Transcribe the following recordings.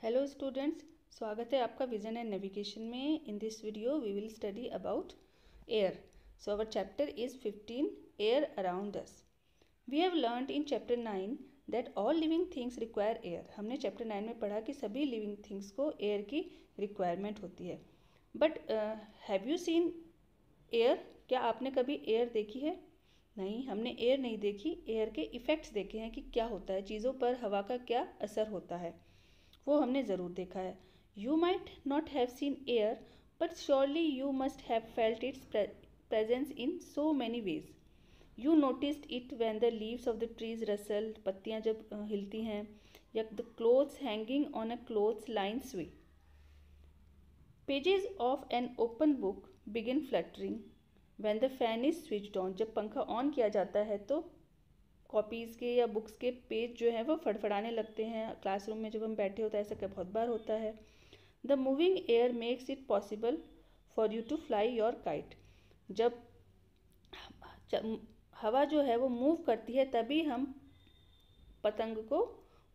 Hello students, स्वागत है आपका विजन एंड नेविगेशन में। In this video we will study about air. So our chapter is 15 air around us. We have learned in chapter 9 that all living things require air. हमने चैप्टर 9 में पढ़ा कि सभी लिविंग थिंग्स को air की requirement होती है. But have you seen air? क्या आपने कभी एयर देखी है? नहीं, हमने एयर नहीं देखी. एयर के इफ़ेक्ट्स देखे हैं कि क्या होता है, चीज़ों पर हवा का क्या असर होता है, वो हमने ज़रूर देखा है. You might not have seen air but surely you must have felt its presence in so many ways. You noticed it when the leaves of the trees rustle, पत्तियाँ जब हिलती हैं, या the clothes hanging on a clothes line sway. Pages of an open book begin fluttering when the fan is switched on. जब पंखा on किया जाता है तो कॉपीज़ के या बुक्स के पेज जो है वो फड़फड़ाने लगते हैं. क्लासरूम में जब हम बैठे होते हैं ऐसा बहुत बार होता है. The moving air makes it possible for you to fly your kite. जब हवा जो है वो मूव करती है तभी हम पतंग को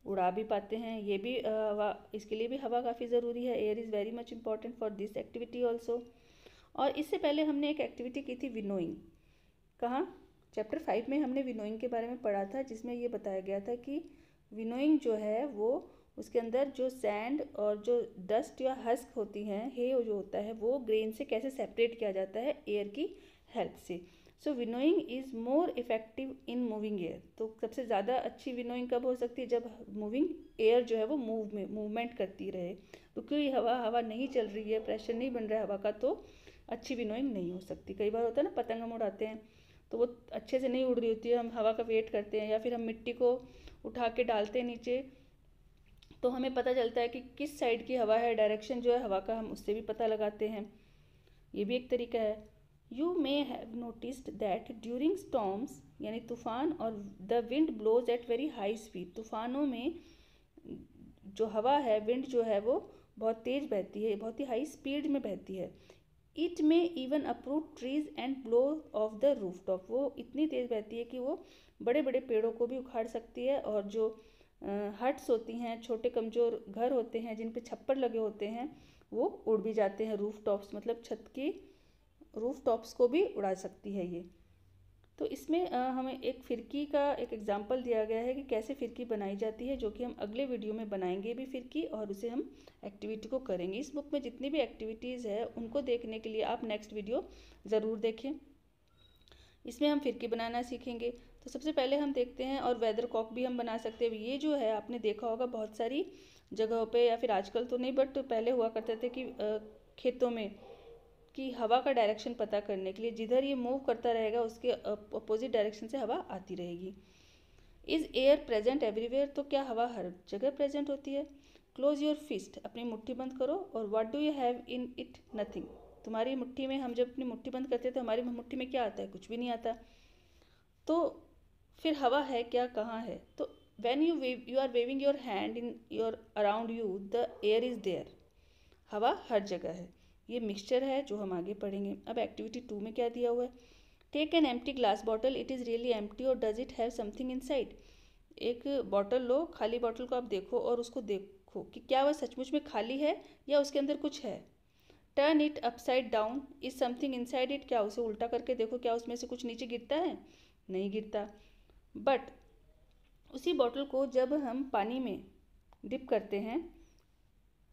उड़ा भी पाते हैं. ये भी हवा, इसके लिए भी हवा काफ़ी ज़रूरी है. Air is very much important for this activity also. और इससे पहले हमने एक एक्टिविटी की थी, विनोइंग. कहाँ? चैप्टर 5 में हमने विनोइंग के बारे में पढ़ा था, जिसमें ये बताया गया था कि विनोइंग जो है वो उसके अंदर जो सैंड और जो डस्ट या हस्क होती हैं, हे जो होता है, वो ग्रेन से कैसे सेपरेट किया जाता है एयर की हेल्प से. So winnowing is more effective in moving air. तो सबसे ज़्यादा अच्छी विनोइंग कब हो सकती है? जब मूविंग एयर जो है वो मूवमेंट करती रहे. तो कोई हवा नहीं चल रही है, प्रेशर नहीं बन रहा है हवा का, तो अच्छी विनोइंग नहीं हो सकती. कई बार होता है ना, पतंग हम उड़ाते हैं तो वो अच्छे से नहीं उड़ रही होती है, हम हवा का वेट करते हैं, या फिर हम मिट्टी को उठा के डालते हैं नीचे तो हमें पता चलता है कि किस साइड की हवा है, डायरेक्शन जो है हवा का हम उससे भी पता लगाते हैं. ये भी एक तरीका है. You may have noticed that during storms, यानी तूफान, और the wind blows at very high speed. तूफानों में जो हवा है, विंड जो है वो बहुत तेज़ बहती है, बहुत ही हाई स्पीड में बहती है. इट में even अप्रूट trees and blow of the roof top. वो इतनी तेज़ बहती है कि वो बड़े बड़े पेड़ों को भी उखाड़ सकती है. और जो हट्स होती हैं, छोटे कमज़ोर घर होते हैं जिन पे छप्पर लगे होते हैं, वो उड़ भी जाते हैं. रूफ टॉप्स मतलब छत की रूफ टॉप्स को भी उड़ा सकती है ये. तो इसमें हमें एक फिरकी का एक एग्जाम्पल दिया गया है कि कैसे फिरकी बनाई जाती है, जो कि हम अगले वीडियो में बनाएंगे भी फिरकी, और उसे हम एक्टिविटी को करेंगे. इस बुक में जितनी भी एक्टिविटीज़ है उनको देखने के लिए आप नेक्स्ट वीडियो ज़रूर देखें. इसमें हम फिरकी बनाना सीखेंगे. तो सबसे पहले हम देखते हैं, और वेदर कॉक भी हम बना सकते हैं. ये जो है आपने देखा होगा बहुत सारी जगहों पे, या फिर आजकल तो नहीं बट पहले हुआ करते थे कि खेतों में कि हवा का डायरेक्शन पता करने के लिए जिधर ये मूव करता रहेगा उसके अपोजिट डायरेक्शन से हवा आती रहेगी. Is air present everywhere? तो क्या हवा हर जगह प्रेजेंट होती है? क्लोज योर फिस्ट, अपनी मुट्ठी बंद करो. और what do you have in it? Nothing. तुम्हारी मुट्ठी में, हम जब अपनी मुट्ठी बंद करते हैं तो हमारी मुट्ठी में क्या आता है? कुछ भी नहीं आता. तो फिर हवा है क्या, कहाँ है? तो when you are waving your hand in your around you, the air is there. हवा हर जगह है. ये मिक्सचर है जो हम आगे पढ़ेंगे. अब एक्टिविटी 2 में क्या दिया हुआ है? Take an empty glass bottle, it is really empty और does it have something inside. एक बॉटल लो, खाली बॉटल को आप देखो और उसको देखो कि क्या वह सचमुच में खाली है या उसके अंदर कुछ है. Turn it upside down, is something inside it. क्या उसे उल्टा करके देखो, क्या उसमें से कुछ नीचे गिरता है? नहीं गिरता. बट उसी बॉटल को जब हम पानी में डिप करते हैं,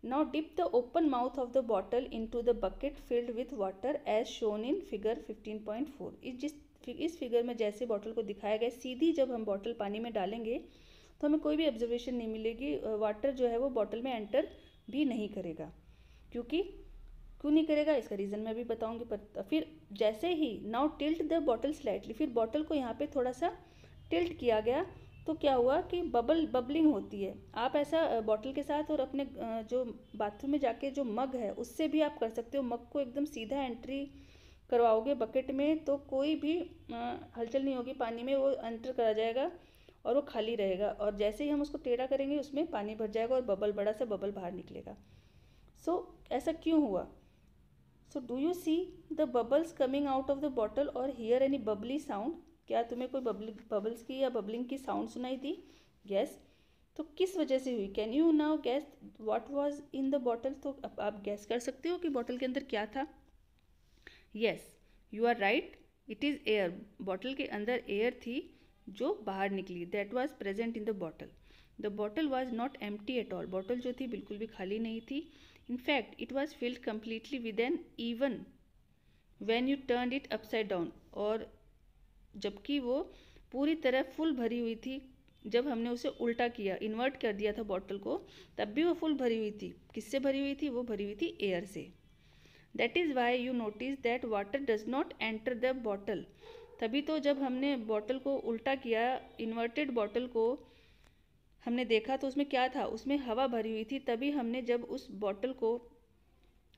now dip the open mouth of the bottle into the bucket filled with water as shown in figure 15.4. इस फिगर में जैसे बॉटल को दिखाया गया, सीधी जब हम बॉटल पानी में डालेंगे तो हमें कोई भी ऑब्जर्वेशन नहीं मिलेगी. वाटर जो है वो बॉटल में एंटर भी नहीं करेगा. क्यों नहीं करेगा इसका रीज़न मैं भी बताऊंगी. पर फिर जैसे ही now tilt the bottle slightly, फिर बॉटल को यहाँ पे थोड़ा सा टिल्ट किया गया तो क्या हुआ कि बबलिंग होती है. आप ऐसा बॉटल के साथ और अपने जो बाथरूम में जाके जो मग है उससे भी आप कर सकते हो. मग को एकदम सीधा एंट्री करवाओगे बकेट में तो कोई भी हलचल नहीं होगी पानी में, वो एंटर करा जाएगा और वो खाली रहेगा. और जैसे ही हम उसको टेढ़ा करेंगे उसमें पानी भर जाएगा और बड़ा सा बबल बाहर निकलेगा. सो ऐसा क्यों हुआ? So do you see the bubbles coming out of the bottle और हियर एनी बबली साउंड? क्या तुम्हें कोई बबल्स की या बबलिंग की साउंड सुनाई दी? यस. तो किस वजह से हुई? Can you now gas what was in the bottle? तो अब आप गैस कर सकते हो कि बॉटल के अंदर क्या था? Yes, you are right, it is air. Bottle के अंदर एयर थी जो बाहर निकली, that was present in the bottle. The bottle was not empty at all. Bottle जो थी बिल्कुल भी खाली नहीं थी। In fact it was filled completely with an even when you turn it upside down. और जबकि वो पूरी तरह फुल भरी हुई थी, जब हमने उसे उल्टा किया, इन्वर्ट कर दिया था बॉटल को, तब भी वो फुल भरी हुई थी। किससे भरी हुई थी? वो भरी हुई थी एयर से। That is why you notice that water does not enter the bottle. तभी तो जब हमने बॉटल को उल्टा किया, इन्वर्टेड बॉटल को हमने देखा तो उसमें क्या था? उसमें हवा भरी हुई थी। तभी हमने जब उस बॉटल को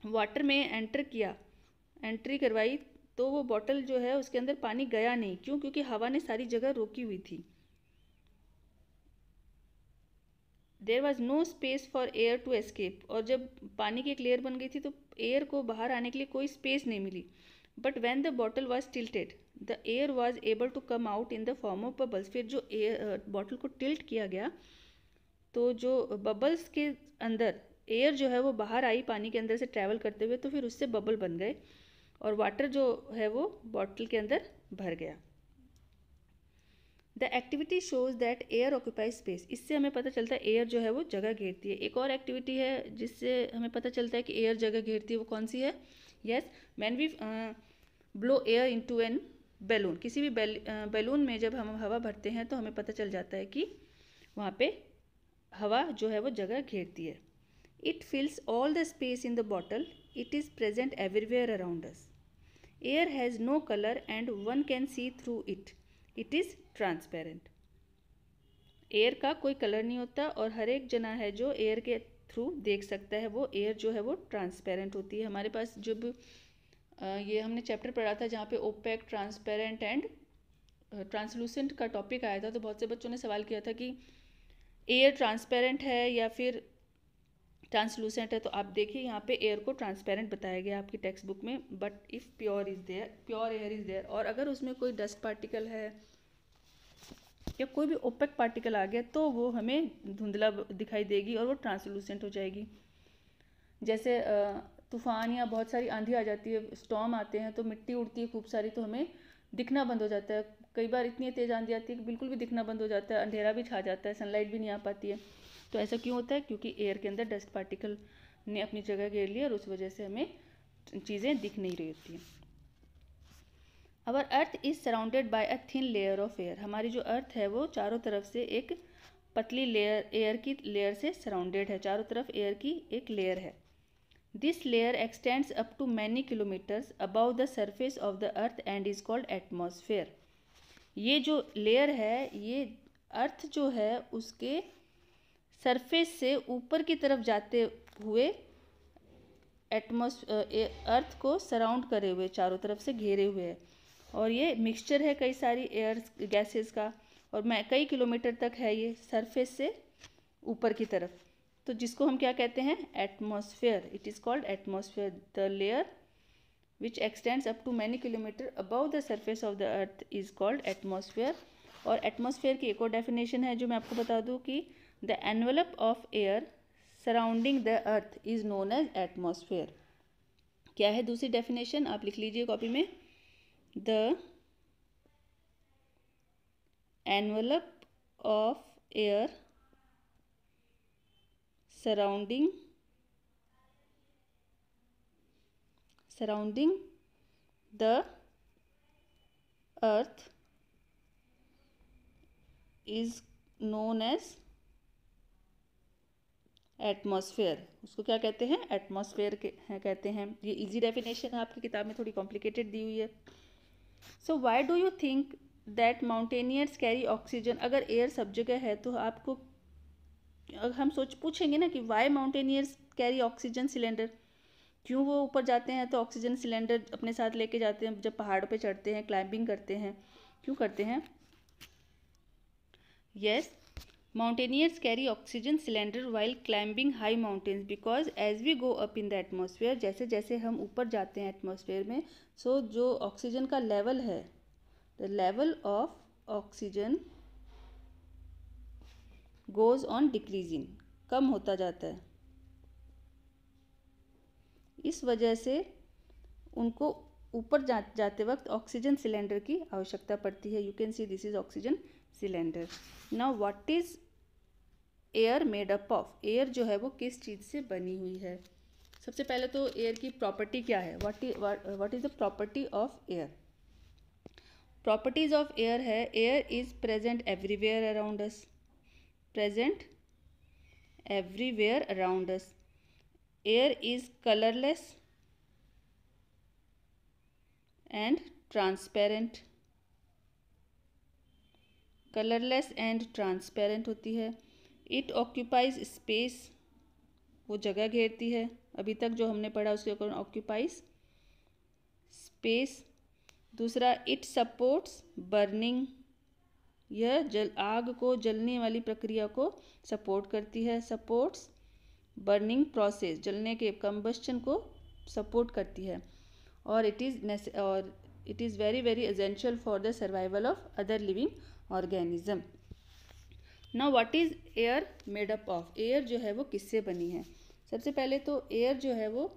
वाटर में एंटर किया, एंट्री करवाई, तो वो बॉटल जो है उसके अंदर पानी गया नहीं। क्यों? क्योंकि हवा ने सारी जगह रोकी हुई थी। There was no space for air to escape. और जब पानी की एक लेयर बन गई थी तो एयर को बाहर आने के लिए कोई स्पेस नहीं मिली। But when the bottle was tilted the air was able to come out in the form of bubbles. फिर जो एयर बॉटल को टिल्ट किया गया तो जो बबल्स के अंदर एयर जो है वो बाहर आई पानी के अंदर से ट्रैवल करते हुए, तो फिर उससे बबल बन गए और वाटर जो है वो बॉटल के अंदर भर गया। The activity shows that air occupy space. इससे हमें पता चलता है एयर जो है वो जगह घेरती है। एक और एक्टिविटी है जिससे हमें पता चलता है कि एयर जगह घेरती है, वो कौन सी है? Yes, when we blow air into an balloon. किसी भी बैलून में जब हम हवा भरते हैं तो हमें पता चल जाता है कि वहाँ पे हवा जो है वो जगह घेरती है। It fills all the space in the bottle, it is present everywhere around us. Air has no colour and one can see through it, it is transparent. Air का कोई कलर नहीं होता और हर एक जना है जो एयर के थ्रू देख सकता है। वो एयर जो है वो ट्रांसपेरेंट होती है। हमारे पास जब ये हमने चैप्टर पढ़ा था जहाँ पे ओपेक, ट्रांसपेरेंट एंड ट्रांसलूसेंट का टॉपिक आया था, तो बहुत से बच्चों ने सवाल किया था कि एयर ट्रांसपेरेंट है या फिर ट्रांसलूसेंट है। तो आप देखिए यहाँ पे एयर को ट्रांसपेरेंट बताया गया आपकी टेक्स्ट बुक में। But if pure is there, pure air is there, और अगर उसमें कोई डस्ट पार्टिकल है या कोई भी ओपेक पार्टिकल आ गया तो वो हमें धुंधला दिखाई देगी और वो ट्रांसलूसेंट हो जाएगी। जैसे तूफ़ान या बहुत सारी आंधी आ जाती है, स्टॉर्म आते हैं तो मिट्टी उड़ती है खूब सारी, तो हमें दिखना बंद हो जाता है। कई बार इतनी तेज़ आंधी आती है कि बिल्कुल भी दिखना बंद हो जाता है, अंधेरा भी छा जाता है, सनलाइट भी नहीं आ पाती है। तो ऐसा क्यों होता है? क्योंकि एयर के अंदर डस्ट पार्टिकल ने अपनी जगह घेर ली और उस वजह से हमें चीज़ें दिख नहीं रही होती हैं। Our earth is surrounded by a thin layer of air. हमारी जो अर्थ है वो चारों तरफ से एक पतली लेयर, एयर की लेयर से सराउंडेड है। चारों तरफ एयर की एक लेयर है। This layer extends up to many kilometres above the surface of the earth and is called atmosphere. ये जो लेयर है, ये अर्थ जो है उसके सरफेस से ऊपर की तरफ जाते हुए अर्थ को सराउंड करे हुए, चारों तरफ से घेरे हुए है। और ये मिक्सचर है कई सारी एयर गैसेस का, और मैं कई किलोमीटर तक है ये सरफेस से ऊपर की तरफ। तो जिसको हम क्या कहते हैं? Atmosphere. It is called atmosphere. The layer which extends up to many kilometre above the surface of the earth is called atmosphere. और एटमॉस्फेयर की एक और डेफिनेशन है जो मैं आपको बता दूँ कि the envelope of air surrounding the earth is known as atmosphere. क्या है दूसरी डेफिनेशन? आप लिख लीजिए कॉपी में। The envelope of air surrounding the earth is known as atmosphere. उसको क्या कहते हैं? एटमॉस्फेयर कहते हैं। ये इजी डेफिनेशन है, आपकी किताब में थोड़ी कॉम्प्लिकेटेड दी हुई है। So why do you think that mountaineers carry oxygen? अगर एयर सब जगह है तो आपको, अगर हम पूछेंगे ना कि why mountaineers carry oxygen cylinder, क्यों वो ऊपर जाते हैं तो ऑक्सीजन सिलेंडर अपने साथ लेके जाते हैं जब पहाड़ों पे चढ़ते हैं, क्लाइंबिंग करते हैं, क्यों करते हैं? Yes, mountaineers carry oxygen cylinder while climbing high mountains because as we go up in the atmosphere, जैसे जैसे हम ऊपर जाते हैं एटमॉस्फेयर में, सो जो ऑक्सीजन का लेवल है, the level of oxygen goes on decreasing, कम होता जाता है। इस वजह से उनको ऊपर जाते वक्त ऑक्सीजन सिलेंडर की आवश्यकता पड़ती है। You can see this is oxygen cylinder. Now what is air made up of? Air जो है वो किस चीज़ से बनी हुई है? सबसे पहले तो एयर की प्रॉपर्टी क्या है? What is the property of air? Properties of air है, air is present everywhere around us, present everywhere around us. Air is colourless and transparent, colourless and transparent होती है। इट ऑक्यूपाइज स्पेस, वो जगह घेरती है। अभी तक जो हमने पढ़ा उसके अकॉर्डिंग ऑक्यूपाइज स्पेस। दूसरा, इट सपोर्ट्स बर्निंग, यह आग को जलने वाली प्रक्रिया को सपोर्ट करती है। सपोर्ट्स बर्निंग प्रोसेस, जलने के कंबस्शन को सपोर्ट करती है। और it is very very essential for the survival of other living organism. Now what is air made up of? Air जो है वो किससे बनी है? सबसे पहले तो एयर जो है वो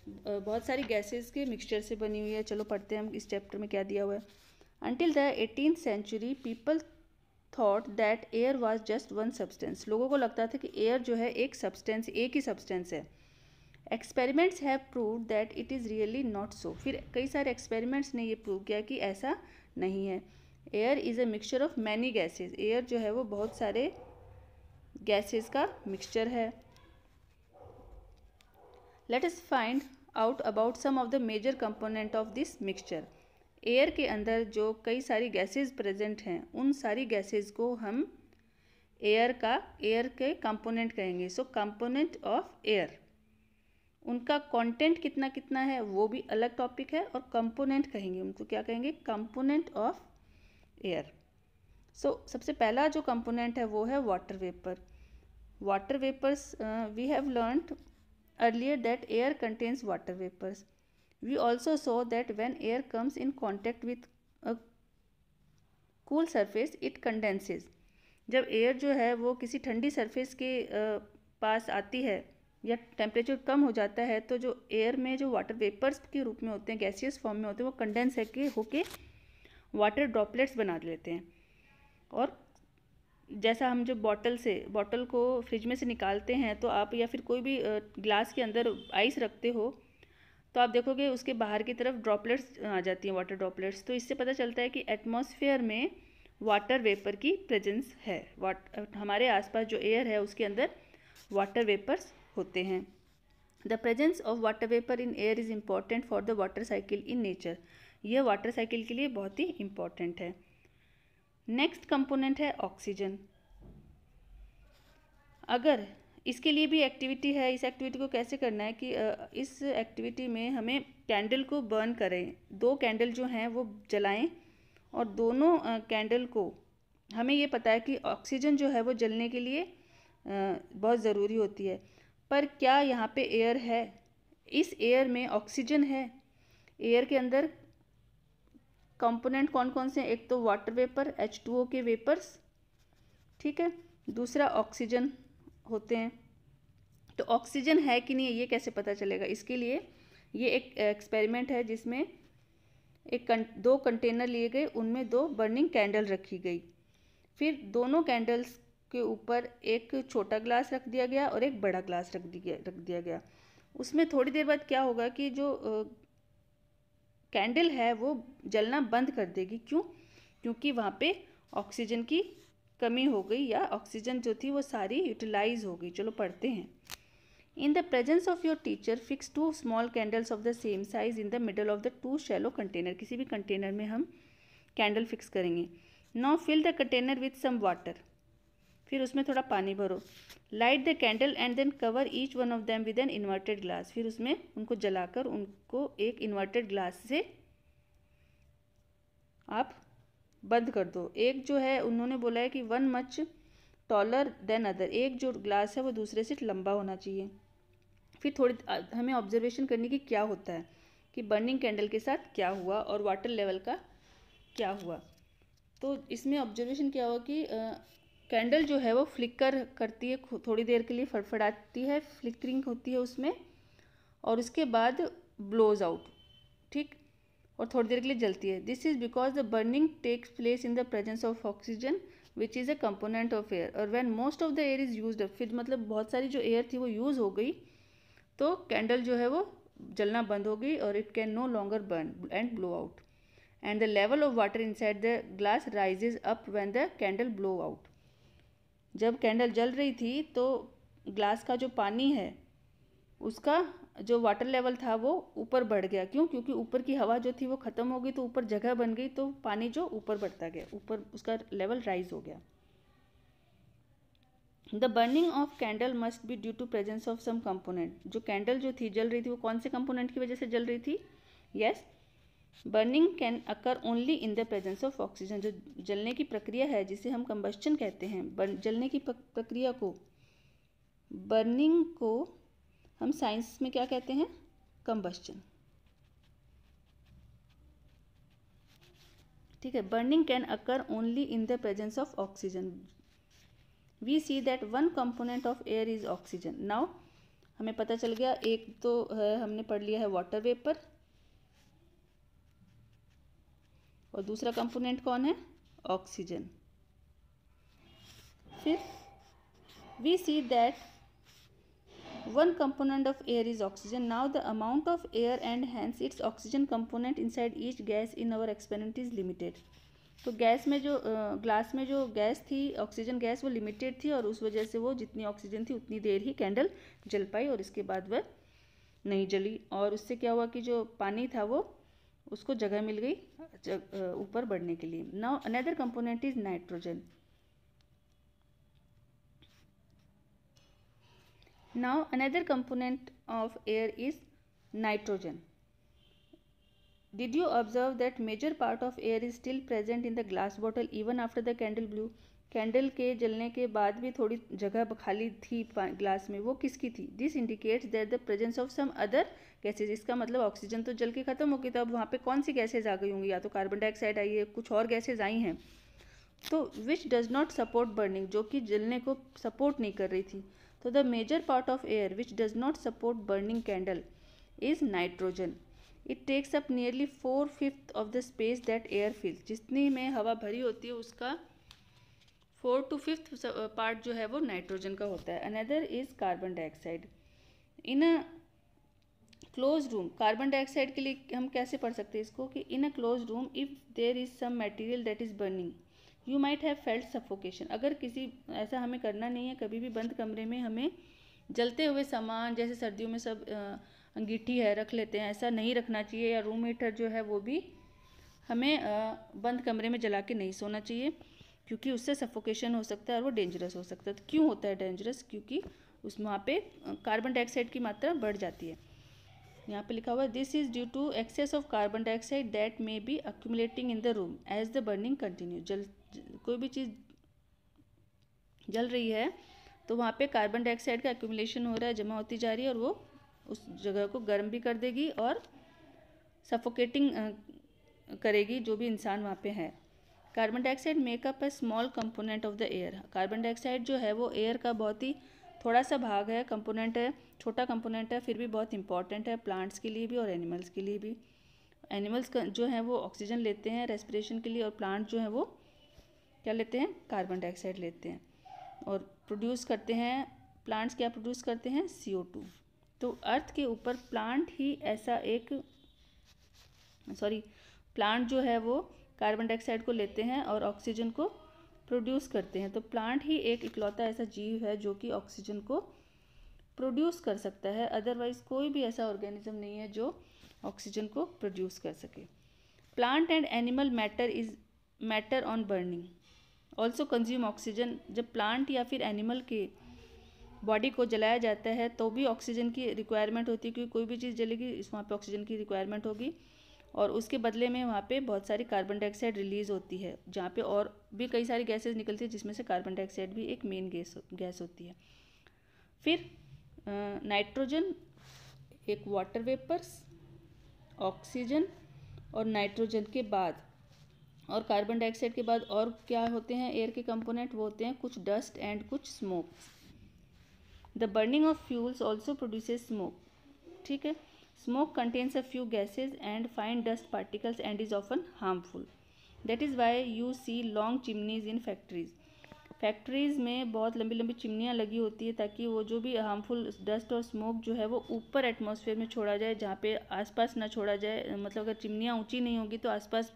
बहुत सारी गैसेस के मिक्सचर से बनी हुई है। चलो पढ़ते हैं हम इस चैप्टर में क्या दिया हुआ है। Until the 18th century people thought that air was just one substance. लोगों को लगता था कि एयर जो है एक सब्सटेंस, एक ही सब्सटेंस है। Experiments have proved that it is really not so. फिर कई सारे एक्सपेरिमेंट्स ने ये प्रूव किया कि ऐसा नहीं है। Air is a mixture of many gases. Air जो है वो बहुत सारे गैसेस का मिक्सचर है। Let us find out about some of the major component of this mixture. Air के अंदर जो कई सारी गैसेस प्रेजेंट हैं, उन सारी गैसेस को हम एयर के कंपोनेंट कहेंगे। सो कंपोनेंट ऑफ एयर, उनका कंटेंट कितना कितना है वो भी अलग टॉपिक है, और कंपोनेंट कहेंगे, उनको क्या कहेंगे? Component of air. सो सबसे पहला जो कंपोनेंट है वो है water vapour. Water vapours, we have learned earlier that air contains water vapors. We also saw that when air comes in contact with a cool surface it condenses. जब air जो है वो किसी ठंडी सरफेस के पास आती है या टेम्परेचर कम हो जाता है, तो जो एयर में जो वाटर वेपर्स के रूप में होते हैं, गैसियस फॉर्म में होते हैं, वो कंडेंस होके वाटर ड्रॉपलेट्स बना लेते हैं। और जैसा हम जब बॉटल को फ्रिज में से निकालते हैं, तो आप या फिर कोई भी ग्लास के अंदर आइस रखते हो, तो आप देखोगे उसके बाहर की तरफ ड्रॉपलेट्स आ जाती हैं, वाटर ड्रॉपलेट्स। तो इससे पता चलता है कि एटमॉस्फेयर में वाटर वेपर की प्रेजेंस है। हमारे आसपास जो एयर है उसके अंदर वाटर वेपर्स होते हैं। The presence of water vapour in air is important for the water cycle in nature. यह वाटर साइकिल के लिए बहुत ही इम्पॉर्टेंट है। नेक्स्ट कंपोनेंट है ऑक्सीजन। अगर इसके लिए भी एक्टिविटी है, इस एक्टिविटी को कैसे करना है कि इस एक्टिविटी में हमें कैंडल को बर्न करें। 2 कैंडल जो हैं वो जलाएं, और दोनों कैंडल को, हमें ये पता है कि ऑक्सीजन जो है वो जलने के लिए बहुत ज़रूरी होती है। पर क्या यहाँ पे एयर है? इस एयर में ऑक्सीजन है। एयर के अंदर कंपोनेंट कौन कौन से हैं? एक तो वाटर वेपर, H2O के वेपर्स, ठीक है। दूसरा ऑक्सीजन होते हैं। तो ऑक्सीजन है कि नहीं ये कैसे पता चलेगा? इसके लिए ये एक एक्सपेरिमेंट है जिसमें 2 कंटेनर लिए गए, उनमें 2 बर्निंग कैंडल रखी गई। फिर दोनों कैंडल्स के ऊपर एक छोटा ग्लास रख दिया गया और एक बड़ा ग्लास रख दिया गया। उसमें थोड़ी देर बाद क्या होगा कि जो कैंडल है वो जलना बंद कर देगी। क्यों? क्योंकि वहाँ पे ऑक्सीजन की कमी हो गई, या ऑक्सीजन जो थी वो सारी यूटिलाइज हो गई। चलो पढ़ते हैं। In the presence of your teacher fix 2 small candles of the same size in the middle of the 2 shallow container. किसी भी कंटेनर में हम कैंडल फिक्स करेंगे। Now fill the container with some water. फिर उसमें थोड़ा पानी भरो। Light the candle and then cover each one of them with an inverted glass. फिर उसमें उनको जलाकर उनको एक इन्वर्टेड ग्लास से आप बंद कर दो। एक जो है उन्होंने बोला है कि 1 मच टॉलर देन अदर, एक जो ग्लास है वो दूसरे से लंबा होना चाहिए। फिर थोड़ी हमें ऑब्जर्वेशन करनी कि क्या होता है, कि बर्निंग कैंडल के साथ क्या हुआ और वाटर लेवल का क्या हुआ। तो इसमें ऑब्जर्वेशन क्या हुआ कि कैंडल जो है वो फ्लिकर करती है, थोड़ी देर के लिए फड़फड़ाती है, फ्लिकरिंग होती है उसमें, और उसके बाद ब्लोज आउट, ठीक, और थोड़ी देर के लिए जलती है। This is because the burning takes place in the presence of oxygen which is a component of air, और when most of the air is used up, फिर मतलब बहुत सारी जो एयर थी वो यूज़ हो गई, तो कैंडल जो है वो जलना बंद हो गई, और it can no longer burn and blow out, and the level of water inside the glass rises up when the candle blow out. जब कैंडल जल रही थी तो ग्लास का जो पानी है उसका जो वाटर लेवल था वो ऊपर बढ़ गया। क्यों? क्योंकि ऊपर की हवा जो थी वो ख़त्म हो गई, तो ऊपर जगह बन गई, तो पानी जो ऊपर बढ़ता गया, ऊपर उसका लेवल राइज हो गया। The burning of candle must be due to presence of some component. जो कैंडल जो थी जल रही थी वो कौन से कंपोनेंट की वजह से जल रही थी? Yes, burning can occur only in the presence of oxygen. जो जलने की प्रक्रिया है जिसे हम कंबस्चन कहते हैं, जलने की प्रक्रिया को, बर्निंग को हम साइंस में क्या कहते हैं? कंबस्चन, ठीक है। Burning can occur only in the presence of oxygen. We see that one component of air is oxygen. Now हमें पता चल गया, एक तो है हमने पढ़ लिया है वाटर वेपर, और दूसरा कंपोनेंट कौन है? ऑक्सीजन। फिर we see that one component of air is oxygen. Now the amount of air and hence its oxygen component inside each gas in our experiment is limited. तो gas में जो glass में जो gas थी, oxygen gas, वो limited थी, और उस वजह से वो जितनी ऑक्सीजन थी उतनी देर ही कैंडल जल पाई, और इसके बाद वह नहीं जली। और उससे क्या हुआ कि जो पानी था वो उसको जगह मिल गई ऊपर बढ़ने के लिए। Now another component is nitrogen. Now another component of air is nitrogen. Did you observe that major part of air is still present in the glass bottle even after the candle blew? Candle के जलने के बाद भी थोड़ी जगह खाली थी glass में, वो किसकी थी? This indicates that the presence of some other gases. इसका मतलब ऑक्सीजन तो जल के ख़त्म हो गई, तो अब वहाँ पे कौन सी गैसेज आ गई होंगी? या तो कार्बन डाइऑक्साइड आई है, कुछ और गैसेज आई हैं, तो विच डज नॉट सपोर्ट बर्निंग, जो कि जलने को सपोर्ट नहीं कर रही थी। तो the major part of air which does not support burning candle is nitrogen. It takes up nearly 4/5 of the space that air fills. जितनी में हवा भरी होती है उसका 4 to 5 पार्ट जो है वो नाइट्रोजन का होता है। Another is carbon dioxide. In a close room, carbon dioxide के लिए हम कैसे पढ़ सकते हैं इसको, कि in a close room if there is some material that is burning you might have felt suffocation. अगर किसी, ऐसा हमें करना नहीं है कभी भी, बंद कमरे में हमें जलते हुए सामान, जैसे सर्दियों में सब अंगीठी है रख लेते हैं, ऐसा नहीं रखना चाहिए। या रूम हीटर जो है वो भी हमें बंद कमरे में जला के नहीं सोना चाहिए, क्योंकि उससे सफोकेशन हो सकता है और वो डेंजरस हो सकता है। तो क्यों होता है डेंजरस? क्योंकि वहाँ पे कार्बन डाइऑक्साइड की मात्रा बढ़ जाती है। यहाँ पे लिखा हुआ है this is due to excess of carbon dioxide that may be accumulating in the room as the burning continue. कोई भी चीज़ जल रही है तो वहाँ पे कार्बन डाइऑक्साइड का एक्यूमुलेशन हो रहा है, जमा होती जा रही है, और वो उस जगह को गर्म भी कर देगी और सफोकेटिंग करेगी जो भी इंसान वहाँ पे है। Carbon dioxide makeup A small component of the air. Carbon dioxide जो है वो एयर का बहुत ही थोड़ा सा भाग है, कंपोनेंट है, छोटा कंपोनेंट है, फिर भी बहुत इंपॉर्टेंट है प्लांट्स के लिए भी और एनिमल्स के लिए भी। एनिमल्स जो हैं वो ऑक्सीजन लेते हैं रेस्पिरेशन के लिए, और प्लांट जो हैं वो क्या लेते हैं? कार्बन डाइऑक्साइड लेते हैं और प्रोड्यूस करते हैं। प्लांट्स क्या प्रोड्यूस करते हैं? CO2। तो अर्थ के ऊपर प्लांट ही ऐसा एक प्लांट जो है वो कार्बन डाइऑक्साइड को लेते हैं और ऑक्सीजन को प्रोड्यूस करते हैं। तो प्लांट ही एक इकलौता ऐसा जीव है जो कि ऑक्सीजन को प्रोड्यूस कर सकता है, अदरवाइज कोई भी ऐसा ऑर्गेनिज्म नहीं है जो ऑक्सीजन को प्रोड्यूस कर सके। Plant and animal matter on burning also consume oxygen. जब प्लांट या फिर एनिमल के बॉडी को जलाया जाता है तो भी ऑक्सीजन की रिक्वायरमेंट होती है, क्योंकि कोई भी चीज़ जलेगी वहाँ पे ऑक्सीजन की रिक्वायरमेंट होगी, और उसके बदले में वहाँ पे बहुत सारी कार्बन डाइऑक्साइड रिलीज़ होती है, जहाँ पे और भी कई सारी गैसेज निकलती है, जिसमें से कार्बन डाइऑक्साइड भी एक मेन गैस होती है। फिर नाइट्रोजन, एक वाटर वेपर्स, ऑक्सीजन और नाइट्रोजन के बाद और कार्बन डाइऑक्साइड के बाद और क्या होते हैं एयर के कंपोनेंट? वो होते हैं कुछ डस्ट एंड कुछ smoke. The burning of fuels also produces smoke. ठीक है, smoke contains a few gases and fine dust particles and is often harmful. That is why you see long chimneys in factories. Factories में बहुत लंबी लंबी चिमनियाँ लगी होती है ताकि वो जो भी हार्मफुल डस्ट और स्मोक जो है वो ऊपर एटमॉस्फेयर में छोड़ा जाए, जहाँ पे आसपास ना छोड़ा जाए। मतलब अगर चिमनियाँ ऊंची नहीं होगी तो आसपास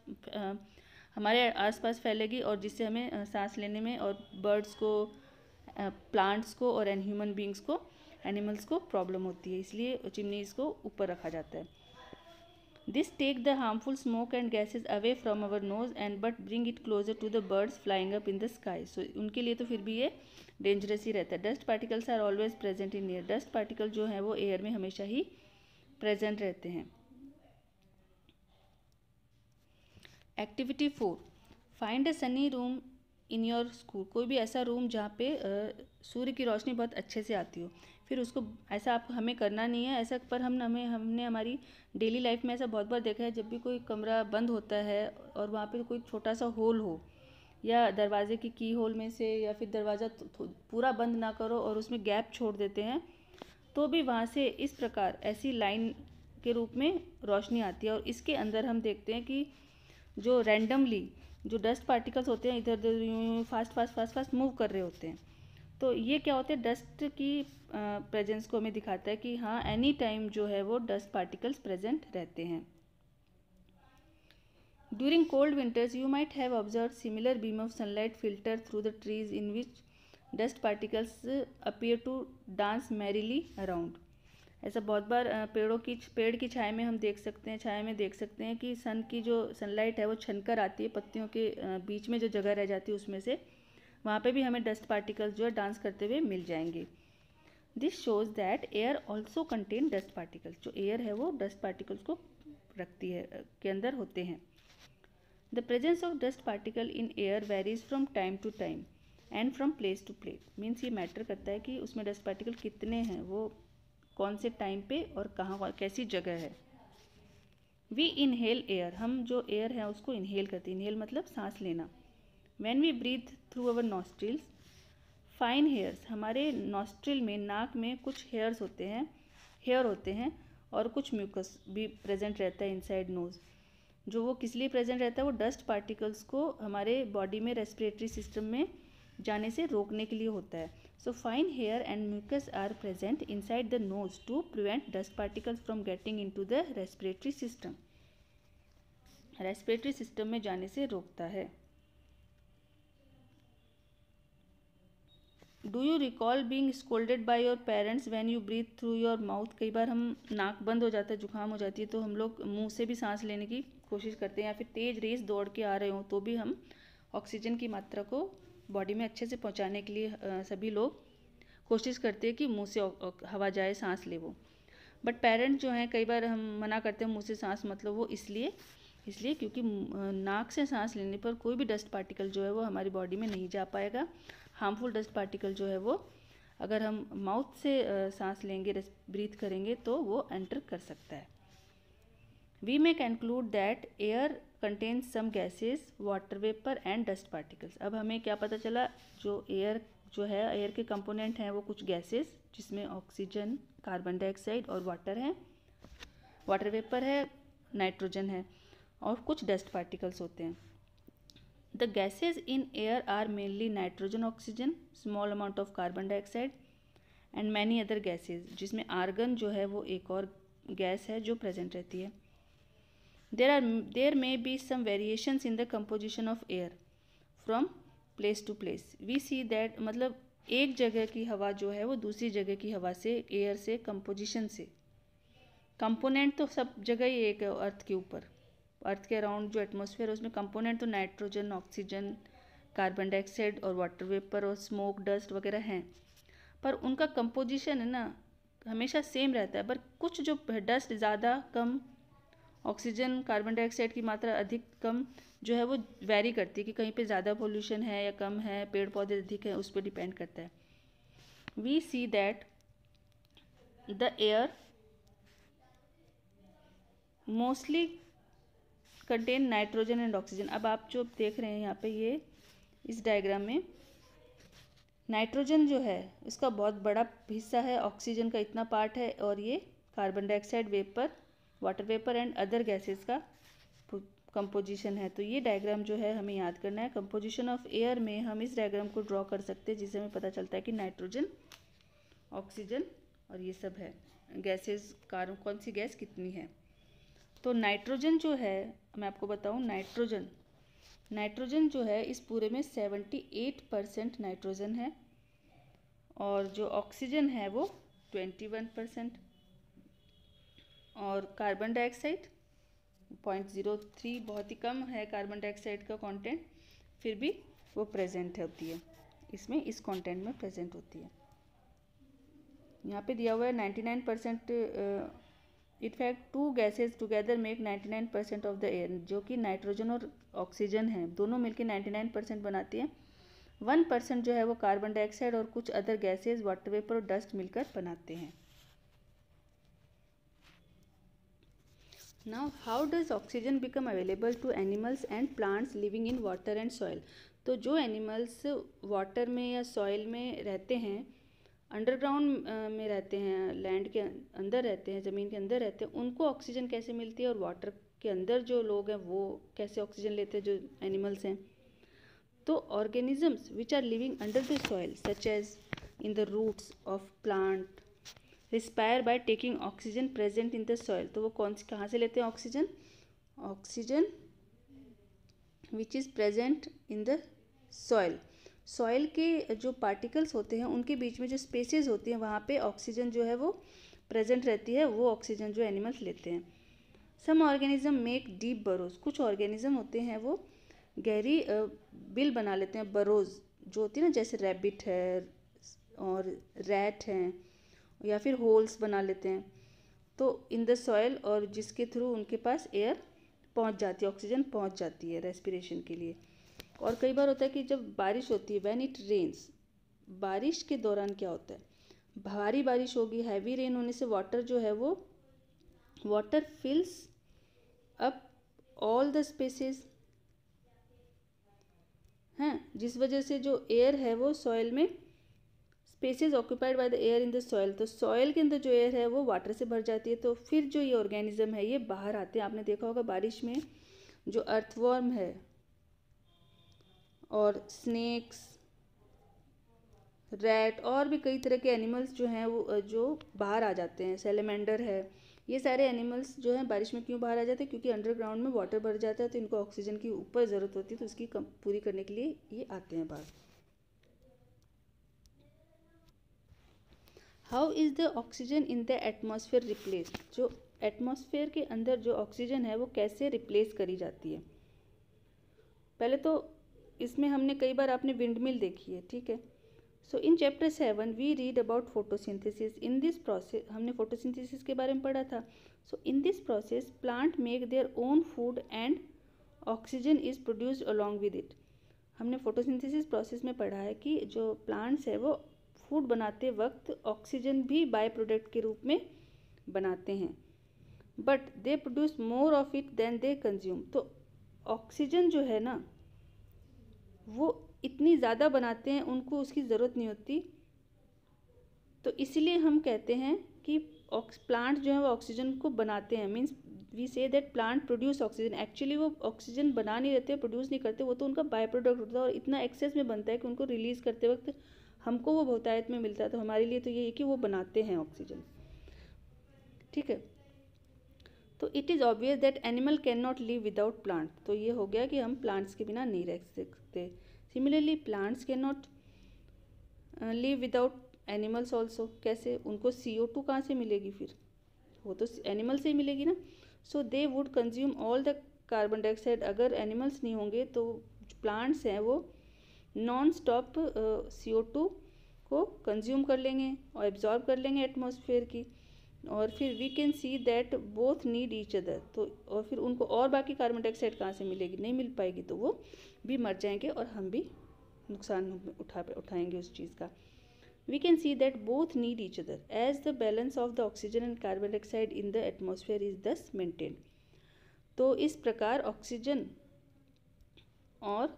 हमारे आसपास फैलेगी, और जिससे हमें सांस लेने में और बर्ड्स को, प्लांट्स को और ह्यूमन बींग्स को, एनिमल्स को प्रॉब्लम होती है। इसलिए चिमनीज़ को ऊपर रखा जाता है। This take the harmful smoke and gases away from our nose and but bring it closer to the birds flying up in the sky. So उनके लिए तो फिर भी ये डेंजरस ही रहता है। Dust particles are always present in air. Dust particle जो है वो एयर में हमेशा ही प्रेजेंट रहते हैं। Activity 4, find a Sunny room in your school. कोई भी ऐसा रूम जहाँ पे सूर्य की रोशनी बहुत अच्छे से आती हो। फिर उसको ऐसा आप हमें करना नहीं है ऐसा, पर हमने हमारी डेली लाइफ में ऐसा बहुत बार देखा है, जब भी कोई कमरा बंद होता है और वहाँ पे कोई छोटा सा होल हो, या दरवाजे की होल में से, या फिर दरवाज़ा पूरा बंद ना करो और उसमें गैप छोड़ देते हैं, तो भी वहाँ से इस प्रकार ऐसी लाइन के रूप में रोशनी आती है। और इसके अंदर हम देखते हैं कि जो रैंडमली जो डस्ट पार्टिकल्स होते हैं इधर उधर यूँ फास्ट मूव कर रहे होते हैं। तो ये क्या होते हैं, डस्ट की प्रेजेंस को हमें दिखाता है कि हाँ एनी टाइम जो है वो डस्ट पार्टिकल्स प्रेजेंट रहते हैं। During cold winters you might have observe similar beam of sunlight filter through the trees in which dust particles appear to dance merrily around. ऐसा बहुत बार पेड़ की छाया में हम देख सकते हैं कि सन की जो सनलाइट है वो छनकर आती है पत्तियों के बीच में जो जगह रह जाती है उसमें से, वहाँ पे भी हमें डस्ट पार्टिकल्स जो है डांस करते हुए मिल जाएंगे। This shows that air also contain dust particles. जो एयर है वो डस्ट पार्टिकल्स को रखती है, के अंदर होते हैं। The presence of dust particle in air varies from time to time and from place to place. Means ये मैटर करता है कि उसमें डस्ट पार्टिकल कितने हैं, वो कौन से टाइम पे और कहाँ कैसी जगह है। We inhale air. हम जो एयर है उसको इनहेल करते हैं। इनहेल मतलब सांस लेना। When we breathe through our nostrils, fine hairs. हमारे नॉस्ट्रिल में, नाक में कुछ हेयर होते हैं और कुछ म्यूकस भी प्रेजेंट रहता है इनसाइड नोज। जो वो किस लिए प्रेजेंट रहता है, वो डस्ट पार्टिकल्स को हमारे बॉडी में रेस्पिरेटरी सिस्टम में जाने से रोकने के लिए होता है। So fine hair and mucus are present inside the nose to prevent dust particles from getting into the respiratory system. Respiratory system में जाने से रोकता है। Do you recall being scolded by your parents when you breathe through your mouth. कई बार हम नाक बंद हो जाता है, जुकाम हो जाती है, तो हम लोग मुंह से भी सांस लेने की कोशिश करते हैं, या फिर तेज़ रेस दौड़ के आ रहे हों तो भी हम ऑक्सीजन की मात्रा को बॉडी में अच्छे से पहुंचाने के लिए सभी लोग कोशिश करते हैं कि मुंह से हवा जाए, सांस ले वो। बट पेरेंट्स जो हैं कई बार हम मना करते हैं मुंह से सांस मत लो, वो इसलिए क्योंकि नाक से सांस लेने पर कोई भी डस्ट पार्टिकल जो है वो हमारी बॉडी में नहीं जा पाएगा। हार्मफुल डस्ट पार्टिकल जो है वो अगर हम माउथ से सांस लेंगे, ब्रीथ करेंगे, तो वो एंटर कर सकता है। We may conclude that air contains some gases, water vapour and dust particles. अब हमें क्या पता चला, जो एयर के कंपोनेंट हैं वो कुछ गैसेस, जिसमें ऑक्सीजन, कार्बन डाइऑक्साइड और वाटर है, वाटर वेपर है, नाइट्रोजन है, और कुछ डस्ट पार्टिकल्स होते हैं। The gases in air are mainly nitrogen, oxygen, small amount of carbon dioxide and many other gases, जिसमें आर्गन जो है वो एक और गैस है जो प्रेजेंट रहती है। There may be some variations in the composition of air from place to place. We see that, मतलब एक जगह की हवा जो है वो दूसरी जगह की हवा से, एयर से, कंपोजिशन से, कंपोनेंट तो सब जगह ही एक है अर्थ के ऊपर, अर्थ के अराउंड जो एटमॉस्फेयर है उसमें कंपोनेंट तो नाइट्रोजन, ऑक्सीजन, कार्बन डाइऑक्साइड और वाटर वेपर और स्मोक, डस्ट वगैरह हैं, पर उनका कंपोजिशन है ना हमेशा सेम रहता है। पर कुछ जो डस्ट ज़्यादा, कम, ऑक्सीजन, कार्बन डाइऑक्साइड की मात्रा अधिक कम जो है वो वेरी करती है, कि कहीं पे ज़्यादा पोल्यूशन है या कम है, पेड़ पौधे अधिक हैं, उस पर डिपेंड करता है। We see that the air mostly contain nitrogen and oxygen. अब आप जो देख रहे हैं यहाँ पे ये इस डायग्राम में नाइट्रोजन जो है इसका बहुत बड़ा हिस्सा है, ऑक्सीजन का इतना पार्ट है, और ये carbon dioxide vapour, water vapour and other gases का कंपोजिशन है। तो ये डायग्राम जो है हमें याद करना है। कंपोजिशन ऑफ एयर में हम इस डायग्राम को ड्रॉ कर सकते हैं, जिससे हमें पता चलता है कि नाइट्रोजन, ऑक्सीजन और ये सब है गैसेस, कौन सी गैस कितनी है। तो नाइट्रोजन जो है, मैं आपको बताऊं, नाइट्रोजन जो है इस पूरे में 78% नाइट्रोजन है, और जो ऑक्सीजन है वो 21%, और कार्बन डाइऑक्साइड 0.03, बहुत ही कम है कार्बन डाइऑक्साइड का कंटेंट, फिर भी वो प्रेजेंट होती है इसमें, इस कंटेंट में प्रेजेंट होती है। यहाँ पे दिया हुआ है 99%, in fact 2 gases together make 99% of the air, जो कि नाइट्रोजन और ऑक्सीजन है दोनों मिलकर 99% बनाती हैं। 1% जो है वो कार्बन डाइऑक्साइड और कुछ अदर गैसेज, वाटर वेपर और डस्ट मिलकर बनाते हैं। Now how does oxygen become available to animals and plants living in water and soil. तो जो एनिमल्स वाटर में या सॉइल में रहते हैं, अंडरग्राउंड में रहते हैं, लैंड के अंदर रहते हैं, ज़मीन के अंदर रहते हैं, उनको ऑक्सीजन कैसे मिलती है, और वाटर के अंदर जो लोग हैं वो कैसे ऑक्सीजन लेते हैं, जो एनिमल्स हैं। तो organisms which are living under the soil such as in the roots of plant respire by taking oxygen present in the soil. तो वो कहाँ से लेते हैं oxygen which is present in the soil के जो पार्टिकल्स होते हैं उनके बीच में जो स्पेसेस होती हैं वहाँ पे ऑक्सीजन जो है वो प्रेजेंट रहती है, वो ऑक्सीजन जो एनिमल्स लेते हैं। सम ऑर्गेनिज्म मेक डीप बरोज, कुछ ऑर्गेनिज्म होते हैं वो गहरी बिल बना लेते हैं, बरोज जो होती है ना, जैसे रैबिट है और रैट हैं, या फिर होल्स बना लेते हैं तो इन द सॉइल, और जिसके थ्रू उनके पास एयर पहुंच जाती है, ऑक्सीजन पहुंच जाती है रेस्पिरेशन के लिए। और कई बार होता है कि जब बारिश होती है, व्हेन इट रेन्स, बारिश के दौरान क्या होता है, भारी बारिश होगी, हैवी रेन होने से वाटर जो है वो water फिल्स up all the spaces हैं, जिस वजह से जो एयर है वो सॉइल में, spaces occupied by the air in the soil, तो सॉइल के अंदर जो एयर है वो वाटर से भर जाती है। तो फिर जो ये ऑर्गेनिज्म है ये बाहर आते हैं। आपने देखा होगा बारिश में जो अर्थवर्म है और स्नेक्स, रैट और भी कई तरह के एनिमल्स जो हैं वो जो बाहर आ जाते हैं, सैलेमेंडर है, ये सारे एनिमल्स जो हैं बारिश में क्यों बाहर आ जाते हैं, क्योंकि अंडरग्राउंड में वाटर भर जाता है, तो इनको ऑक्सीजन की ऊपर ज़रूरत होती है, तो उसकी पूरी करने के लिए ये आते हैं बाहर। How is the oxygen in the atmosphere replaced, जो एटमॉस्फेयर के अंदर जो ऑक्सीजन है वो कैसे रिप्लेस करी जाती है। पहले तो इसमें हमने कई बार आपने विंडमिल देखी है, ठीक है। So in chapter 7 we read about photosynthesis. In this process, हमने फोटोसिंथेसिस के बारे में पढ़ा था। So in this process plant make their own food and oxygen is produced along with it. हमने फोटोसिंथेसिस प्रोसेस में पढ़ा है कि जो प्लांट्स है वो फूड बनाते वक्त ऑक्सीजन भी बाय प्रोडक्ट के रूप में बनाते हैं, but they produce more of it than they consume. तो ऑक्सीजन जो है ना वो इतनी ज़्यादा बनाते हैं, उनको उसकी ज़रूरत नहीं होती। तो इसीलिए हम कहते हैं कि प्लांट जो है वो ऑक्सीजन को बनाते हैं, means we say that plant produce oxygen. Actually वो ऑक्सीजन बना नहीं रहते, प्रोड्यूस नहीं करते, वो तो उनका बाय प्रोडक्ट होता है, और इतना एक्सेस में बनता है कि उनको रिलीज़ करते वक्त हमको वो बहुतायत में मिलता है। तो हमारे लिए तो ये है कि वो बनाते हैं ऑक्सीजन, ठीक है। तो it is obvious that animal can not live without plant. तो ये हो गया कि हम प्लांट्स के बिना नहीं रह सकते। Similarly plants can not live without animals also. कैसे, उनको CO2 कहाँ से मिलेगी, फिर वो तो एनिमल से ही मिलेगी ना। So they would consume all the carbon dioxide. अगर एनिमल्स नहीं होंगे तो प्लांट्स हैं वो नॉन स्टॉप CO2 को कंज्यूम कर लेंगे और एब्जॉर्ब कर लेंगे एटमॉस्फेयर की, और फिर we can see that both need each other. तो और फिर उनको और बाकी कार्बन डाइऑक्साइड कहाँ से मिलेगी, नहीं मिल पाएगी, तो वो भी मर जाएंगे और हम भी नुकसान उठाएंगे उस चीज़ का। We can see that both need each other as the balance of the oxygen and carbon dioxide in the atmosphere is thus maintained. तो इस प्रकार ऑक्सीजन और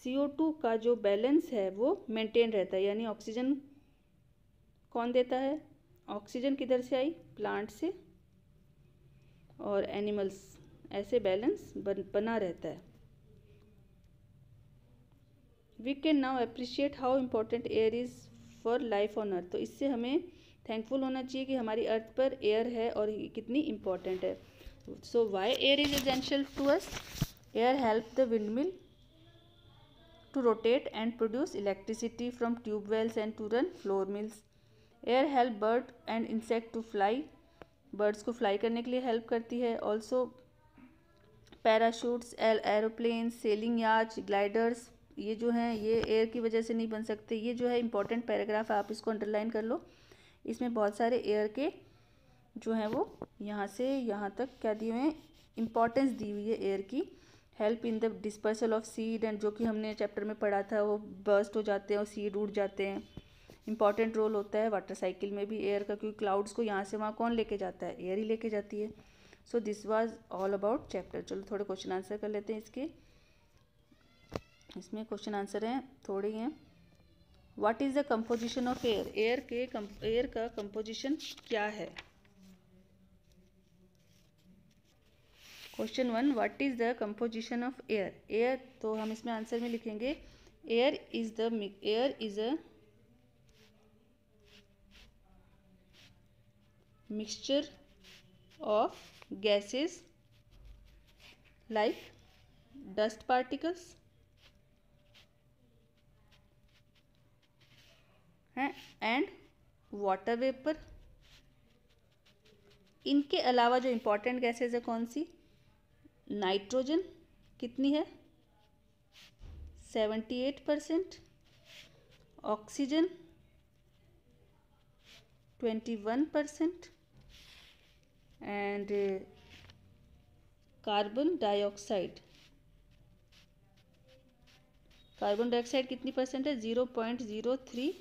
CO2 का जो बैलेंस है वो मेंटेन रहता है। यानी ऑक्सीजन कौन देता है? ऑक्सीजन किधर से आई? प्लांट से और एनिमल्स, ऐसे बैलेंस बना रहता है। We can now appreciate how important air is for life on earth. तो इससे हमें थैंकफुल होना चाहिए कि हमारी अर्थ पर एयर है और कितनी इम्पोर्टेंट है। So why air is essential to us? Air help the windmill to rotate and produce electricity from tube wells and to run floor mills. Air help bird and insect to fly. Birds को fly करने के लिए help करती है. Also parachutes, aeroplanes, sailing yachts, gliders, ये जो हैं ये एयर की वजह से नहीं बन सकते। ये जो है इंपॉर्टेंट पैराग्राफ है, आप इसको अंडरलाइन कर लो। इसमें बहुत सारे एयर के जो हैं वो यहाँ से यहाँ तक क्या दिए हुए हैं, इंपॉर्टेंस दी हुई है एयर की। Help in the dispersal of seed, and जो कि हमने चैप्टर में पढ़ा था वो बर्स्ट हो जाते हैं और सीड उड़ जाते हैं। इंपॉर्टेंट रोल होता है वाटर साइकिल में भी एयर का, क्योंकि क्लाउड्स को यहाँ से वहाँ कौन लेके जाता है? एयर ही लेके जाती है। So this was all about chapter. चलो थोड़े क्वेश्चन आंसर कर लेते हैं इसके। इसमें क्वेश्चन आंसर हैं थोड़े ही हैं। What is the composition of air? Air का कंपोजिशन क्या है? Question 1, what is the composition of air? Air, तो हम इसमें आंसर में लिखेंगे air is a mixture of gases like dust particles हैं एंड वाटर वेपर। इनके अलावा जो इम्पोर्टेंट गैसेज है कौन सी? नाइट्रोजन कितनी है? 78%, ऑक्सीजन 21% एंड कार्बन डाइऑक्साइड कितनी परसेंट है? 0.03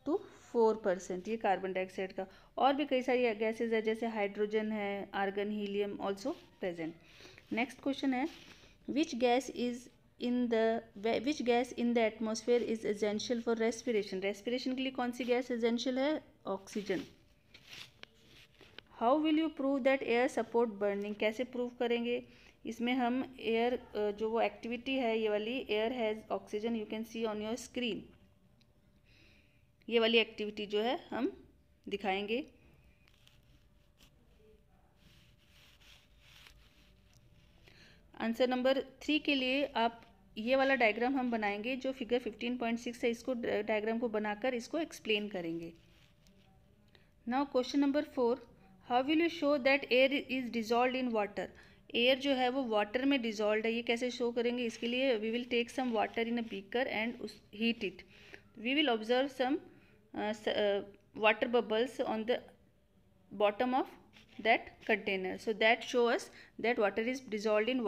to 4%। ये कार्बन डाइऑक्साइड का। और भी कई सारी गैसेज है जैसे हाइड्रोजन है, argon, helium also present. Next question है which gas in the atmosphere is essential for respiration? Respiration के लिए कौन सी गैस एसेंशियल है? Oxygen. How will you prove that air support burning? कैसे प्रूव करेंगे? इसमें हम एयर जो वो एक्टिविटी है ये वाली, air has oxygen, you can see on your screen. ये वाली एक्टिविटी जो है हम दिखाएंगे। आंसर नंबर 3 के लिए आप ये वाला डायग्राम हम बनाएंगे जो फिगर 15.6 है, इसको डायग्राम को बनाकर इसको एक्सप्लेन करेंगे। Now question number 4, how will you show that air is dissolve in water? Air जो है वो वाटर में डिजॉल्व है, ये कैसे शो करेंगे? इसके लिए we will take some water in a beaker and heat it. We will observe some water bubbles on the bottom of that container, so that show us that water is dissolved in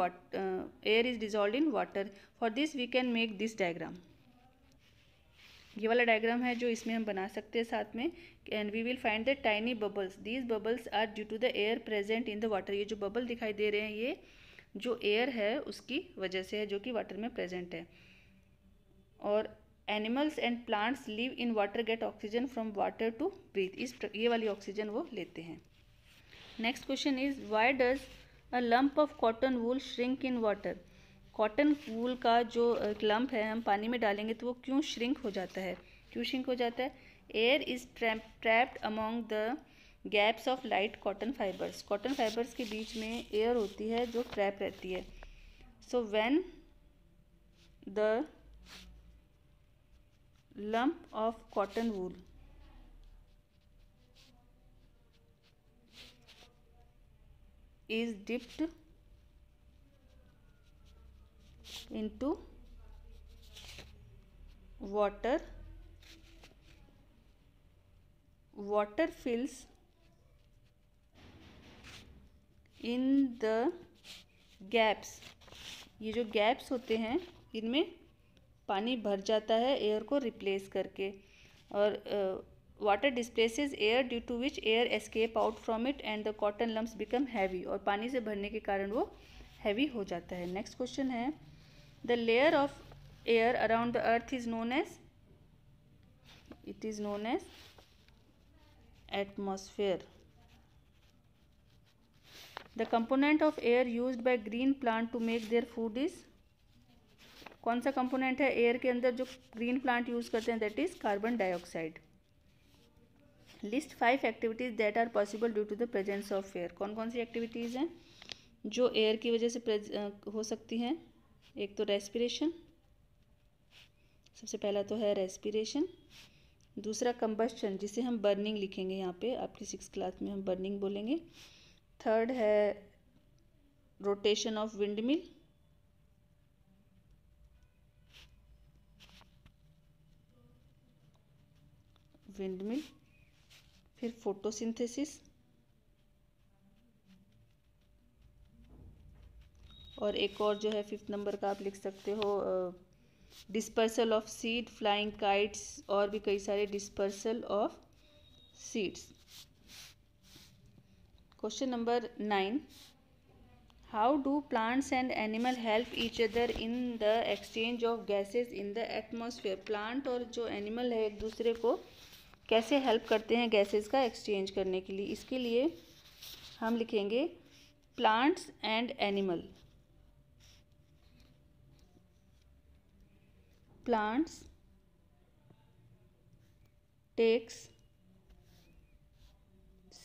air is dissolved in water. For this we can make this diagram. ये वाला diagram है जो इसमें हम बना सकते हैं साथ में। And we will find the tiny bubbles, these bubbles are due to the air present in the water. ये जो बबल दिखाई दे रहे हैं ये जो एयर है उसकी वजह से है जो कि वाटर में प्रेजेंट है। और animals and plants live in water, get oxygen from water to breathe. ये वाली ऑक्सीजन वो लेते हैं। Next question is why does a lump of cotton wool shrink in water? Cotton wool का जो एक लंप है हम पानी में डालेंगे तो वो क्यों श्रिंक हो जाता है? क्यों श्रिंक हो जाता है? Air is trapped among the gaps of light cotton fibres. Cotton fibres के बीच में एयर होती है जो ट्रैप रहती है। So when the lump of cotton wool is dipped into water, water fills in the gaps। ये जो गैप्स होते हैं इनमें पानी भर जाता है एयर को रिप्लेस करके। और water displaces air due to which air escape out from it and the cotton lumps become heavy. और पानी से भरने के कारण वो हैवी हो जाता है। नेक्स्ट क्वेश्चन है, the layer of air around the earth is known as, it is known as atmosphere. The component of air used by green plant to make their food is, कौन सा component है air के अंदर जो green plant use करते हैं, that is carbon dioxide. List 5 activities that are possible due to the presence of air, कौन कौन सी एक्टिविटीज़ हैं जो एयर की वजह से हो सकती हैं। एक तो रेस्पिरेशन, सबसे पहला तो है रेस्पिरेशन। दूसरा कंबस्शन, जिसे हम बर्निंग लिखेंगे यहाँ पे, आपकी 6th क्लास में हम बर्निंग बोलेंगे। थर्ड है रोटेशन ऑफ विंडमिल। विंडमिल, फिर फोटोसिंथेसिस, और एक और जो है 5th नंबर का आप लिख सकते हो dispersal of seed, flying kites, और भी कई सारे dispersal of seeds. Question number 9, how do plants and animal help each other in the exchange of gases in the atmosphere. Plant और जो एनिमल है एक दूसरे को कैसे हेल्प करते हैं गैसेज का एक्सचेंज करने के लिए। इसके लिए हम लिखेंगे plants and animal. Plants takes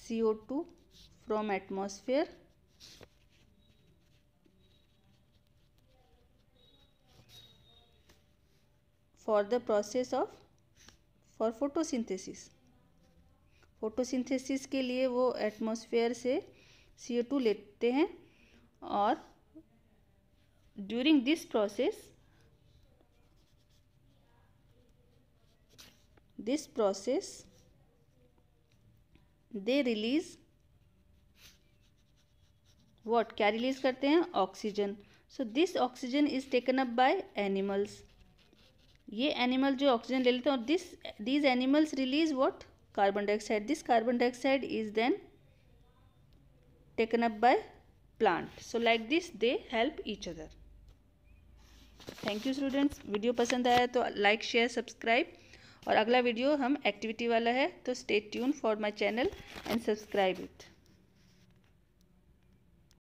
CO2 from atmosphere for the process of for photosynthesis। Photosynthesis के लिए वो एटमॉस्फेयर से CO2 लेते हैं, और during this process they release what, क्या रिलीज करते हैं, oxygen. So this oxygen is taken up by animals. ये एनिमल जो ऑक्सीजन ले लेते हैं, और these animals release what, carbon dioxide. This carbon dioxide is then taken up by plant. So like this they help each other. Thank you students. Video पसंद आया तो like share subscribe, और अगला वीडियो हम एक्टिविटी वाला है, तो stay tune for my channel and subscribe it.